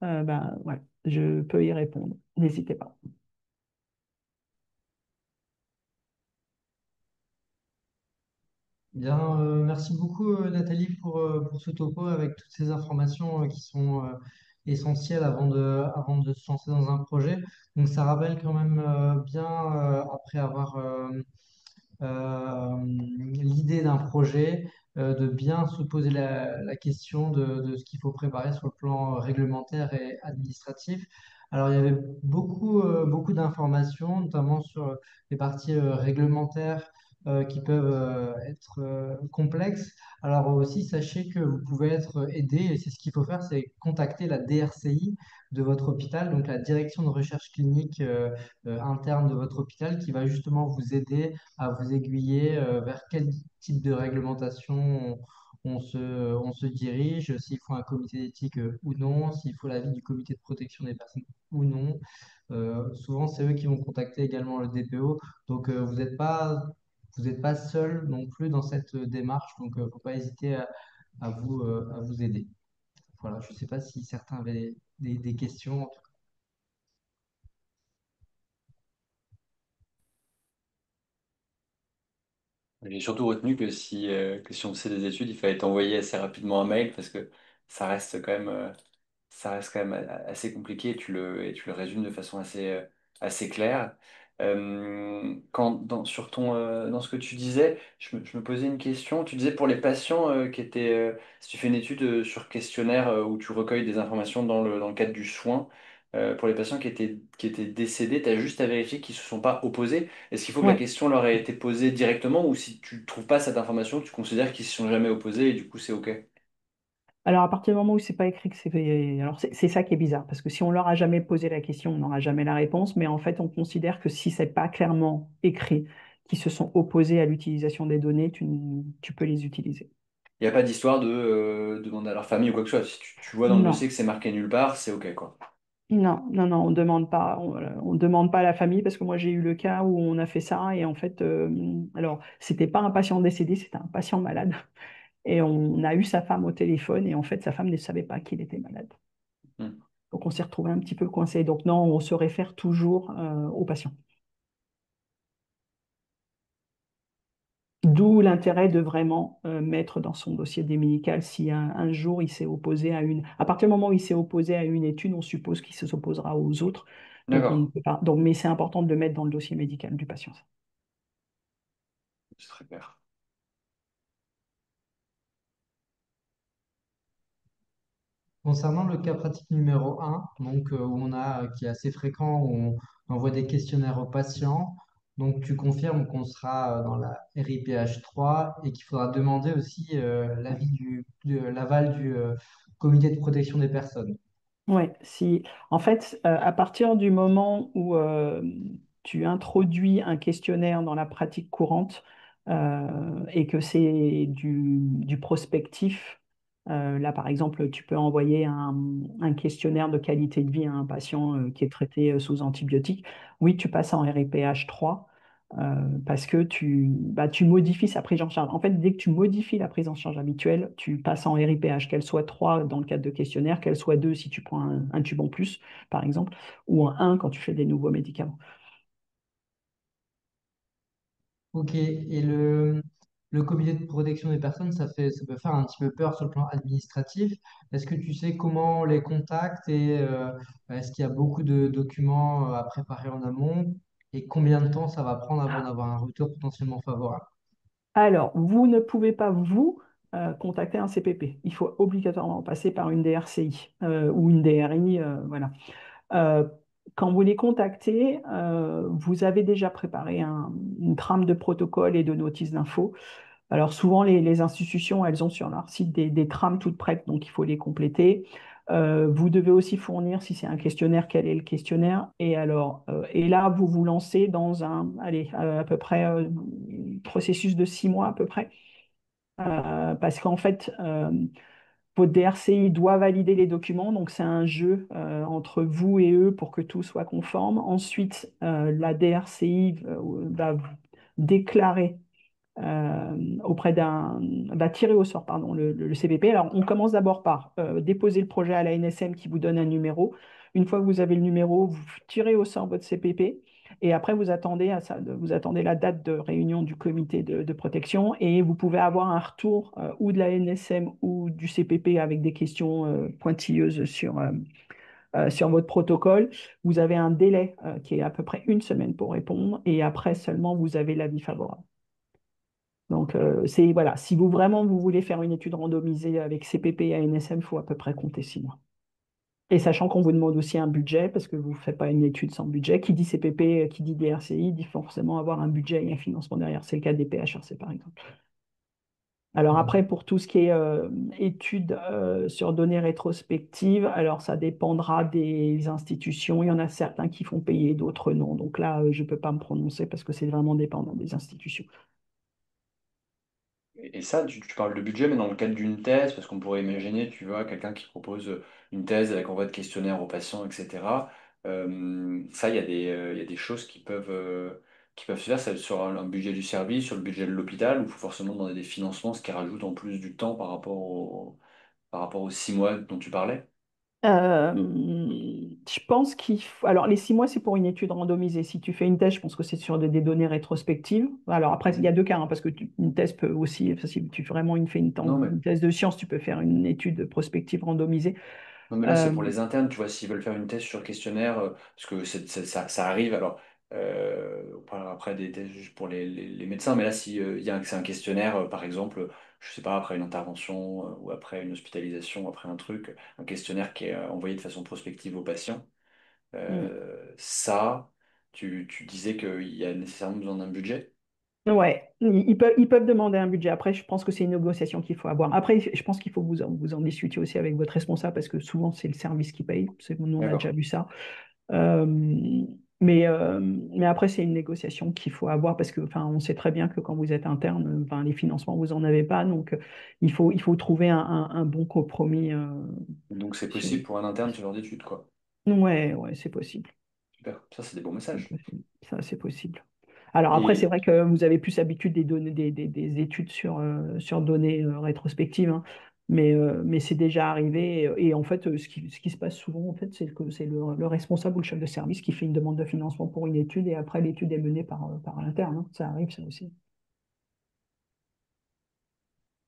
ben, ouais, je peux y répondre. N'hésitez pas. Bien, merci beaucoup Nathalie pour ce topo avec toutes ces informations qui sont essentielles avant de se lancer dans un projet. Donc ça rappelle quand même bien, après avoir l'idée d'un projet, de bien se poser la question de ce qu'il faut préparer sur le plan réglementaire et administratif. Alors, il y avait beaucoup d'informations, notamment sur les parties réglementaires qui peuvent être complexes. Alors aussi, sachez que vous pouvez être aidé, et c'est ce qu'il faut faire, c'est contacter la DRCI de votre hôpital, donc la direction de recherche clinique interne de votre hôpital, qui va justement vous aider à vous aiguiller vers quel type de réglementation on se dirige, s'il faut un comité d'éthique ou non, s'il faut l'avis du comité de protection des personnes ou non. Souvent, c'est eux qui vont contacter également le DPO. Donc, vous n'êtes pas seul non plus dans cette démarche. Donc, il ne faut pas hésiter à vous aider. Voilà, je ne sais pas si certains avaient des questions. J'ai surtout retenu que si on faisait des études, il fallait t'envoyer assez rapidement un mail parce que ça reste quand même, euh, ça reste quand même assez compliqué et tu le résumes de façon assez claire. Dans ce que tu disais, je me posais une question. Tu disais pour les patients si tu fais une étude sur questionnaire où tu recueilles des informations dans le cadre du soin, pour les patients qui étaient décédés, tu as juste à vérifier qu'ils ne se sont pas opposés. Est-ce qu'il faut que la Ouais. question leur ait été posée directement ou si tu ne trouves pas cette information, tu considères qu'ils ne se sont jamais opposés et du coup c'est OK? Alors, à partir du moment où c'est pas écrit que c'est... Alors, c'est ça qui est bizarre, parce que si on leur a jamais posé la question, on n'aura jamais la réponse, mais en fait, on considère que si c'est pas clairement écrit qu'ils se sont opposés à l'utilisation des données, tu peux les utiliser. Il n'y a pas d'histoire de demander à leur famille ou quoi que ce soit. Si tu vois dans le dossier Non, que c'est marqué nulle part, c'est OK, quoi. non, on demande pas à la famille, parce que moi, j'ai eu le cas où on a fait ça, et en fait, alors, c'était pas un patient décédé, c'était un patient malade, et on a eu sa femme au téléphone, et en fait, sa femme ne savait pas qu'il était malade. Hmm. Donc, on s'est retrouvé un petit peu coincé. Donc, non, on se réfère toujours au patient. D'où l'intérêt de vraiment mettre dans son dossier des médicales si un jour il s'est opposé à une. À partir du moment où il s'est opposé à une étude, on suppose qu'il s'opposera aux autres. Donc, on ne D'accord, peut pas. Donc, mais c'est important de le mettre dans le dossier médical du patient. c'est très clair. Concernant le cas pratique numéro un, donc, où qui est assez fréquent, où on envoie des questionnaires aux patients, donc tu confirmes qu'on sera dans la RIPH3 et qu'il faudra demander aussi l'aval du comité de protection des personnes. Ouais, si, en fait, à partir du moment où tu introduis un questionnaire dans la pratique courante et que c'est du prospectif, là par exemple, tu peux envoyer un questionnaire de qualité de vie à un patient qui est traité sous antibiotiques. Oui, tu passes en RIPH3 parce que tu modifies sa prise en charge. En fait, dès que tu modifies la prise en charge habituelle, tu passes en RIPH, qu'elle soit 3 dans le cadre de questionnaire, qu'elle soit 2 si tu prends un tube en plus, par exemple, ou un 1 quand tu fais des nouveaux médicaments. Ok, et le comité de protection des personnes, ça peut faire un petit peu peur sur le plan administratif. Est-ce que tu sais comment on les contacte et est-ce qu'il y a beaucoup de documents à préparer en amont et combien de temps ça va prendre avant d'avoir un retour potentiellement favorable? Alors, vous ne pouvez pas, vous, contacter un CPP. Il faut obligatoirement passer par une DRCI ou une DRI, voilà. Euh, Quand vous les contactez, vous avez déjà préparé une trame de protocole et de notice d'info. Alors souvent, les institutions, elles ont sur leur site des trames toutes prêtes, donc il faut les compléter. Vous devez aussi fournir, si c'est un questionnaire, quel est le questionnaire. Et là, vous vous lancez dans allez, à peu près processus de 6 mois à peu près. Parce qu'en fait, votre DRCI doit valider les documents, donc c'est un jeu entre vous et eux pour que tout soit conforme. Ensuite, la DRCI va déclarer auprès va tirer au sort pardon, le CPP. Alors, on commence d'abord par déposer le projet à la NSM qui vous donne un numéro. Une fois que vous avez le numéro, vous tirez au sort votre CPP et après vous attendez vous attendez la date de réunion du comité de protection et vous pouvez avoir un retour ou de la NSM ou du CPP avec des questions pointilleuses sur votre protocole. Vous avez un délai qui est à peu près une semaine pour répondre et après seulement vous avez l'avis favorable. Donc, c'est, voilà, si vous vraiment vous voulez faire une étude randomisée avec CPP et ANSM, il faut à peu près compter 6 mois. Et sachant qu'on vous demande aussi un budget, parce que vous ne faites pas une étude sans budget, qui dit CPP, qui dit DRCI, dit forcément avoir un budget et un financement derrière. C'est le cas des PHRC, par exemple. Alors Mhm. après, pour tout ce qui est études sur données rétrospectives, alors ça dépendra des institutions. Il y en a certains qui font payer, d'autres non. Donc là, je ne peux pas me prononcer parce que c'est vraiment dépendant des institutions. Et ça, tu parles de budget, mais dans le cadre d'une thèse, parce qu'on pourrait imaginer, tu vois, quelqu'un qui propose une thèse avec envoi de questionnaires aux patients, etc. Ça, il y a des choses qui peuvent se faire ça, sur un budget du service, sur le budget de l'hôpital, où il faut forcément demander des financements, ce qui rajoute en plus du temps par rapport aux 6 mois dont tu parlais. Je pense qu'il faut. Alors, les 6 mois, c'est pour une étude randomisée. Si tu fais une thèse, je pense que c'est sur des données rétrospectives. Alors, après, il y a deux cas, hein, parce que une thèse peut aussi, enfin, si tu vraiment Non, mais une thèse de science, tu peux faire une étude prospective randomisée. Non, mais là, c'est Euh, pour les internes, tu vois, s'ils veulent faire une thèse sur questionnaire, parce que ça arrive, alors, on parlera après des thèses juste pour les médecins, mais là, si, c'est un questionnaire, par exemple, je sais pas, après une intervention, ou après une hospitalisation, après un truc, un questionnaire qui est envoyé de façon prospective aux patients, ça, tu disais qu'il y a nécessairement besoin d'un budget? Ouais, ils peuvent demander un budget. Après, je pense que c'est une négociation qu'il faut avoir. Après, je pense qu'il faut que vous en discutiez aussi avec votre responsable parce que souvent, c'est le service qui paye. Nous, on a déjà D'accord. vu ça. Euh, mais après, c'est une négociation qu'il faut avoir parce que, enfin, on sait très bien que quand vous êtes interne, enfin, les financements, vous n'en avez pas. Donc, il faut trouver un bon compromis. Donc, c'est Sur... possible pour un interne ce genre d'études, quoi. Ouais, ouais, c'est possible. Super. Ça, c'est des bons C'est messages. possible. Ça, c'est possible. Alors après, c'est Et vrai que vous avez plus l'habitude des données, des études sur données rétrospectives, hein. Mais c'est déjà arrivé. Et en fait, ce qui se passe souvent, en fait, c'est que c'est le responsable ou le chef de service qui fait une demande de financement pour une étude et après, l'étude est menée par l'interne, hein. Ça arrive, ça aussi.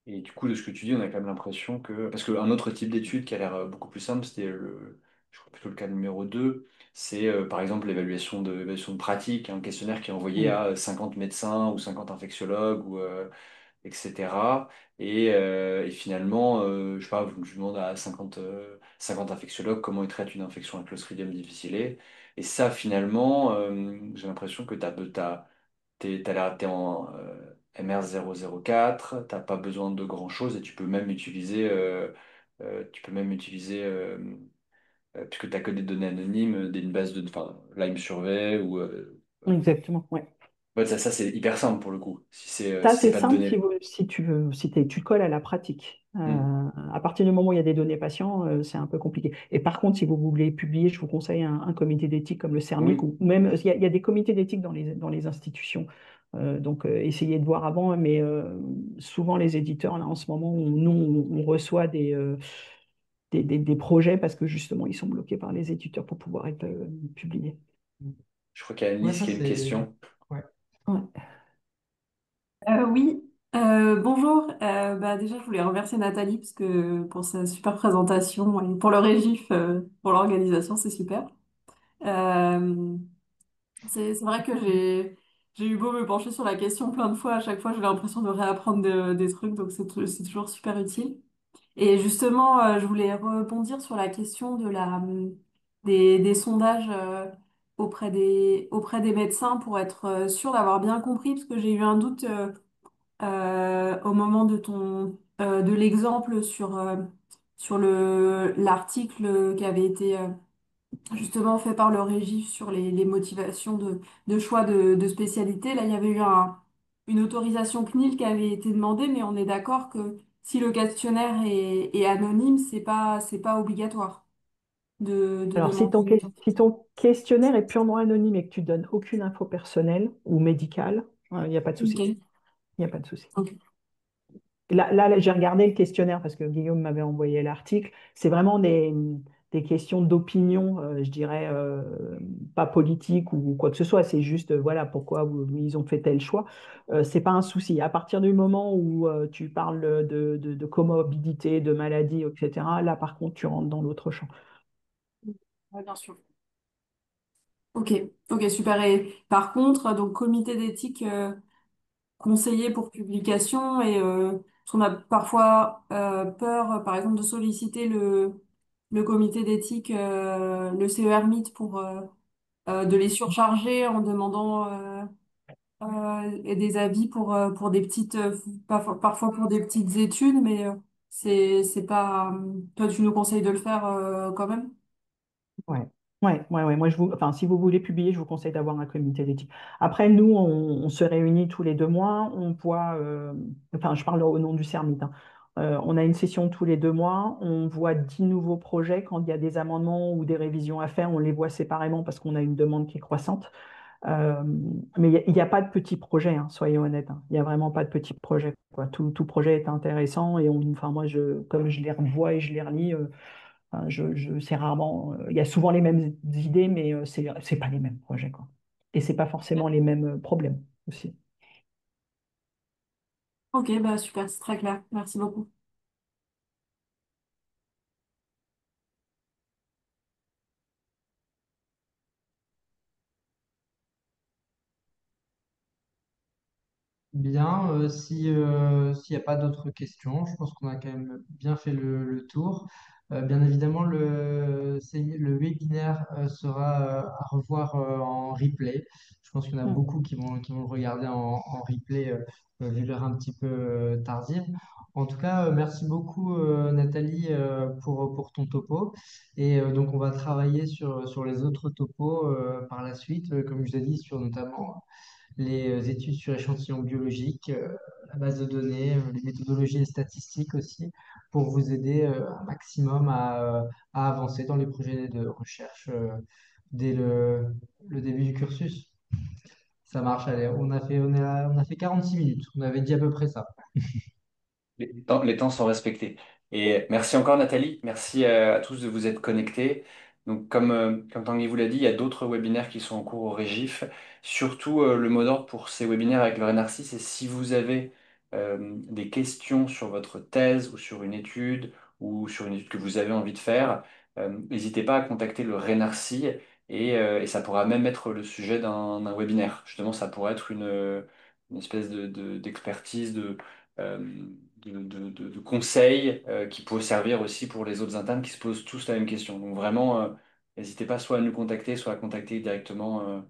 Et du coup, de ce que tu dis, on a quand même l'impression que... Parce qu'un autre type d'étude qui a l'air beaucoup plus simple, je crois plutôt le cas numéro 2, c'est par exemple l'évaluation de pratique, un questionnaire qui est envoyé Mm. à 50 médecins ou 50 infectiologues, etc. Et finalement, je sais pas, je demande à 50 infectiologues comment ils traitent une infection à Clostridium difficile. Et ça, finalement, j'ai l'impression que t'es en MR004, t'as pas besoin de grand-chose et tu peux même utiliser puisque tu n'as que des données anonymes, une base de, enfin, Lime Survey ou, Exactement, ouais. ouais, ça c'est hyper simple pour le coup. Ça, Si c'est c'est pas de simple données. si tu veux, tu colles à la pratique. Hmm. À partir du moment où il y a des données patients, c'est un peu compliqué. Et par contre, si vous voulez publier, je vous conseille un comité d'éthique comme le CERMIC, Oui, ou même, il y a des comités d'éthique dans les institutions. Donc, essayez de voir avant, mais souvent, les éditeurs, là, en ce moment, on reçoit des projets parce que justement, ils sont bloqués par les éditeurs pour pouvoir être publiés. je crois qu'il y a Ouais, Alice ça qui a une c'est. question. Ouais. Ouais. Oui, bonjour. Bah, déjà, je voulais remercier Nathalie parce que pour sa super présentation et pour le Régif, pour l'organisation, c'est super. Euh, c'est vrai que j'ai eu beau me pencher sur la question plein de fois, à chaque fois, j'ai l'impression de réapprendre des trucs, donc c'est toujours super utile. Et justement, je voulais rebondir sur la question des sondages auprès des médecins pour être sûr d'avoir bien compris, parce que j'ai eu un doute. Au moment de l'exemple sur l'article qui avait été justement fait par le Régif sur les motivations de choix de spécialité. Là, il y avait eu une autorisation CNIL qui avait été demandée, mais on est d'accord que si le questionnaire est anonyme, c'est pas obligatoire de Alors, demander une si autorisation. ton questionnaire est purement anonyme et que tu donnes aucune info personnelle ou médicale, il n'y a pas de souci. Ok. Il n'y a pas de souci. Ok. Là, j'ai regardé le questionnaire parce que Guillaume m'avait envoyé l'article. C'est vraiment des questions d'opinion, je dirais, pas politique ou quoi que ce soit. C'est juste, voilà, pourquoi ils ont fait tel choix. C'est pas un souci. À partir du moment où tu parles de comorbidité, de maladie, etc., là, par contre, tu rentres dans l'autre champ. Ouais, bien sûr. Ok, ok, super. Et par contre, donc comité d'éthique. conseillé pour publication et parce qu'on a parfois peur, par exemple, de solliciter le comité d'éthique, le CERMIT pour de les surcharger en demandant et des avis pour des petites, parfois pour des petites études, mais c'est pas. Toi, tu nous conseilles de le faire quand même? Ouais. Ouais. Moi, enfin, si vous voulez publier, je vous conseille d'avoir un comité d'éthique. Après, nous, on se réunit tous les 2 mois. On voit, enfin, je parle au nom du CERMIT, hein. On a une session tous les 2 mois. On voit 10 nouveaux projets. Quand il y a des amendements ou des révisions à faire, on les voit séparément parce qu'on a une demande qui est croissante. Euh, mais il n'y a pas de petits projets, hein, soyons honnêtes, hein. Il n'y a vraiment pas de petits projets, quoi. Tout projet est intéressant et enfin, moi, comme je les revois et je les relis, enfin, c'est rarement. Il y a souvent les mêmes idées, mais c'est pas les mêmes projets, quoi. Et c'est pas forcément les mêmes problèmes aussi. Ok, bah super, c'est très clair. Merci beaucoup. Bien, si, s'il n'y a pas d'autres questions, je pense qu'on a quand même bien fait le tour. Bien évidemment, le webinaire sera à revoir en replay. Je pense qu'il y en a Mm. beaucoup qui vont le regarder en replay, vu l'heure un petit peu tardive. En tout cas, merci beaucoup Nathalie pour ton topo. Et donc, on va travailler sur les autres topos par la suite, comme je l'ai dit, sur notamment les études sur échantillons biologiques, la base de données, les méthodologies et statistiques aussi, pour vous aider un maximum à avancer dans les projets de recherche dès le début du cursus. Ça marche, allez, on a fait 46 minutes, on avait dit à peu près ça. Les temps sont respectés. Et merci encore Nathalie, merci à tous de vous être connectés. Donc comme Tanguy vous l'a dit, il y a d'autres webinaires qui sont en cours au Régif. Surtout le mot d'ordre pour ces webinaires avec le RNRC, c'est si vous avez des questions sur votre thèse ou sur une étude que vous avez envie de faire, n'hésitez pas à contacter le RNRC et ça pourra même être le sujet d'un webinaire. Justement, ça pourrait être une espèce d'expertise, euh, de conseils qui peuvent servir aussi pour les autres internes qui se posent tous la même question. Donc vraiment, n'hésitez pas soit à nous contacter, soit à contacter directement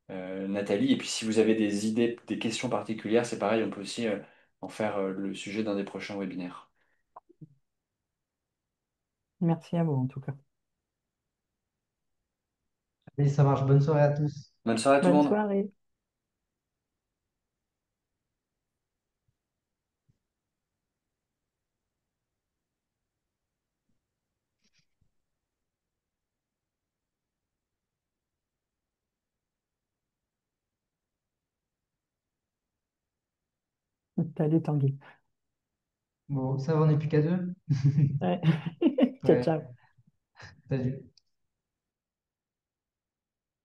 Nathalie. Et puis si vous avez des idées, des questions particulières, c'est pareil, on peut aussi en faire le sujet d'un des prochains webinaires. Merci à vous, en tout cas. Allez, ça marche, bonne soirée à tous. Bonne soirée à tout le Bonne monde. soirée. Salut Tanguy. Bon, ça va, on n'est plus qu'à deux. Ouais. Ciao, Ouais, ciao. salut.